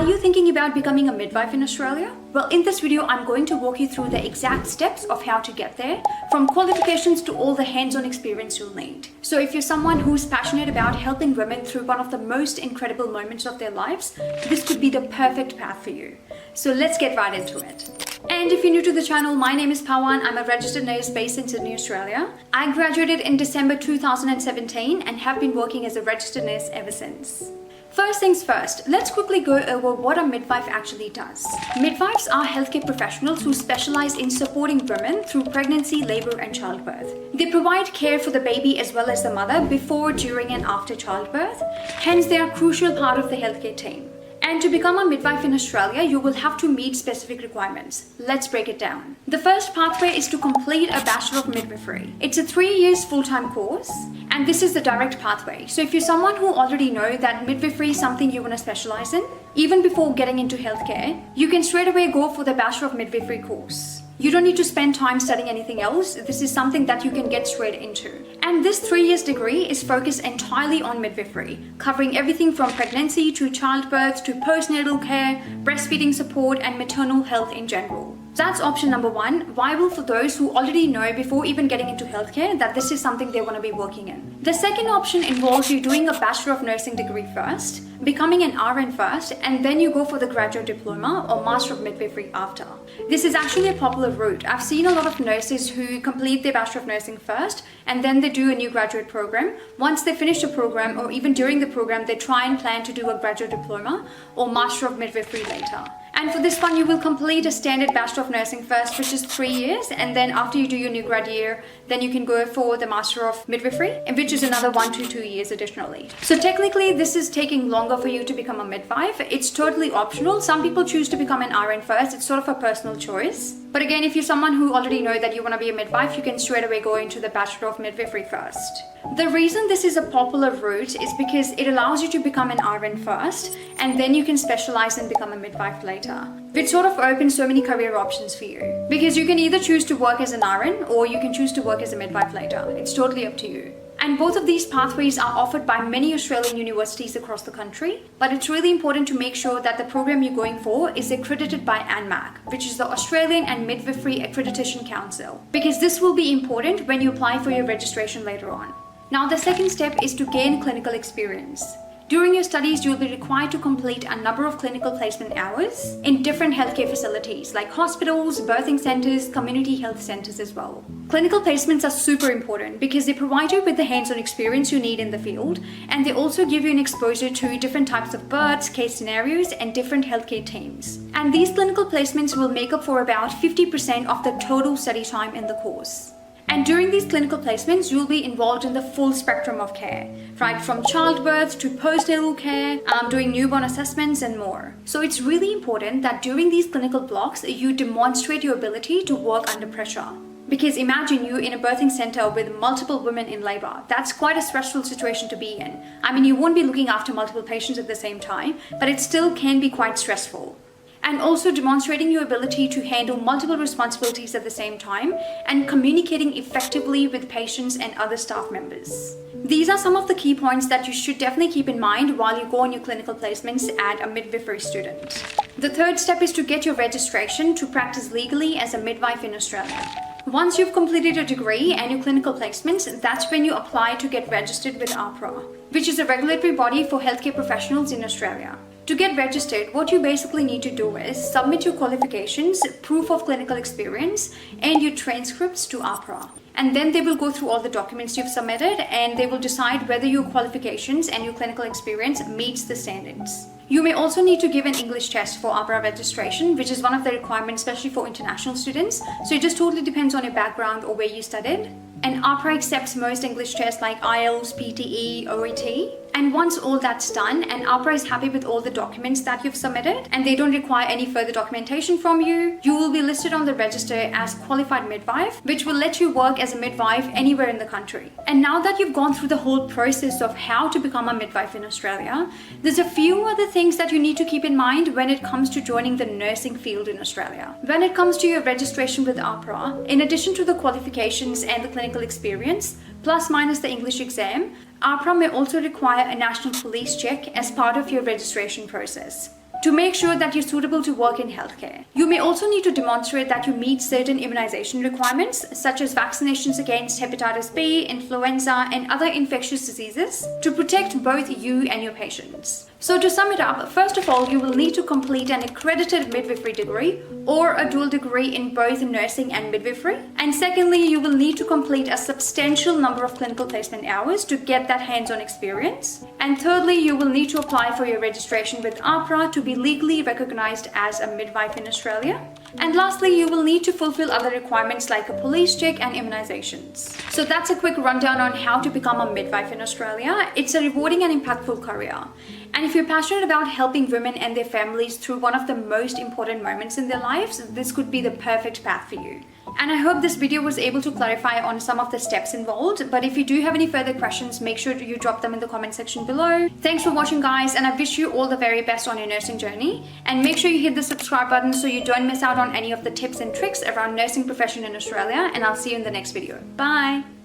Are you thinking about becoming a midwife in Australia? Well, in this video, I'm going to walk you through the exact steps of how to get there, from qualifications to all the hands-on experience you'll need. So if you're someone who's passionate about helping women through one of the most incredible moments of their lives, this could be the perfect path for you. So let's get right into it. And if you're new to the channel, my name is Pawan. I'm a registered nurse based in Sydney, Australia. I graduated in December 2017 and have been working as a registered nurse ever since. First things first, let's quickly go over what a midwife actually does. Midwives are healthcare professionals who specialize in supporting women through pregnancy, labor, and childbirth. They provide care for the baby as well as the mother before, during, and after childbirth. Hence, they are a crucial part of the healthcare team. And to become a midwife in Australia, you will have to meet specific requirements. Let's break it down. The first pathway is to complete a Bachelor of Midwifery. It's a 3 years full-time course, and this is the direct pathway. So if you're someone who already know that midwifery is something you want to specialize in, even before getting into healthcare, you can straight away go for the Bachelor of Midwifery course. You don't need to spend time studying anything else. This is something that you can get straight into. And this 3 years degree is focused entirely on midwifery, covering everything from pregnancy to childbirth to postnatal care, breastfeeding support, and maternal health in general. That's option number one, viable for those who already know before even getting into healthcare that this is something they want to be working in. The second option involves you doing a Bachelor of Nursing degree first, becoming an RN first, and then you go for the graduate diploma or Master of Midwifery after. This is actually a popular route. I've seen a lot of nurses who complete their Bachelor of Nursing first and then they do a new graduate program. Once they finish the program or even during the program, they try and plan to do a graduate diploma or Master of Midwifery later. And for this one, you will complete a standard Bachelor of Nursing first, which is 3 years. And then after you do your new grad year, then you can go for the Master of Midwifery, which is another 1 to 2 years additionally. So technically, this is taking longer for you to become a midwife. It's totally optional. Some people choose to become an RN first. It's sort of a personal choice. But again, if you're someone who already know that you want to be a midwife, you can straight away go into the Bachelor of Midwifery first. The reason this is a popular route is because it allows you to become an RN first, and then you can specialize and become a midwife later, which sort of opens so many career options for you. Because you can either choose to work as an RN or you can choose to work as a midwife later. It's totally up to you. And both of these pathways are offered by many Australian universities across the country, but it's really important to make sure that the program you're going for is accredited by ANMAC, which is the Australian and Midwifery Accreditation Council, because this will be important when you apply for your registration later on. Now, the second step is to gain clinical experience. During your studies, you'll be required to complete a number of clinical placement hours in different healthcare facilities like hospitals, birthing centers, community health centers as well. Clinical placements are super important because they provide you with the hands-on experience you need in the field, and they also give you an exposure to different types of births, case scenarios, and different healthcare teams. And these clinical placements will make up for about 50% of the total study time in the course. And during these clinical placements, you'll be involved in the full spectrum of care, right from childbirth to postnatal care, doing newborn assessments and more. So it's really important that during these clinical blocks, you demonstrate your ability to work under pressure. Because imagine you in a birthing center with multiple women in labor. That's quite a stressful situation to be in. I mean, you won't be looking after multiple patients at the same time, but it still can be quite stressful. And also demonstrating your ability to handle multiple responsibilities at the same time and communicating effectively with patients and other staff members. These are some of the key points that you should definitely keep in mind while you go on your clinical placements as a midwifery student. The third step is to get your registration to practice legally as a midwife in Australia. Once you've completed your degree and your clinical placements, that's when you apply to get registered with AHPRA, which is a regulatory body for healthcare professionals in Australia. To get registered, what you basically need to do is submit your qualifications, proof of clinical experience, and your transcripts to AHPRA. And then they will go through all the documents you've submitted and they will decide whether your qualifications and your clinical experience meets the standards. You may also need to give an English test for AHPRA registration, which is one of the requirements, especially for international students. So it just totally depends on your background or where you studied. And AHPRA accepts most English tests like IELTS, PTE, OET. And once all that's done and AHPRA is happy with all the documents that you've submitted and they don't require any further documentation from you, you will be listed on the register as qualified midwife, which will let you work as a midwife anywhere in the country. And now that you've gone through the whole process of how to become a midwife in Australia, there's a few other things that you need to keep in mind when it comes to joining the nursing field in Australia. When it comes to your registration with AHPRA, in addition to the qualifications and the clinical experience, plus minus the English exam, AHPRA may also require a national police check as part of your registration process. to make sure that you're suitable to work in healthcare. You may also need to demonstrate that you meet certain immunization requirements, such as vaccinations against hepatitis B, influenza, and other infectious diseases to protect both you and your patients. So to sum it up, first of all, you will need to complete an accredited midwifery degree or a dual degree in both nursing and midwifery. And secondly, you will need to complete a substantial number of clinical placement hours to get that hands-on experience. And thirdly, you will need to apply for your registration with AHPRA to be legally recognized as a midwife in Australia. And lastly, you will need to fulfill other requirements like a police check and immunizations. So that's a quick rundown on how to become a midwife in Australia. It's a rewarding and impactful career. And if you're passionate about helping women and their families through one of the most important moments in their lives, this could be the perfect path for you. And I hope this video was able to clarify on some of the steps involved. But if you do have any further questions, make sure you drop them in the comment section below. Thanks for watching, guys, and I wish you all the very best on your nursing journey. And make sure you hit the subscribe button so you don't miss out on any of the tips and tricks around nursing profession in Australia. And I'll see you in the next video. Bye!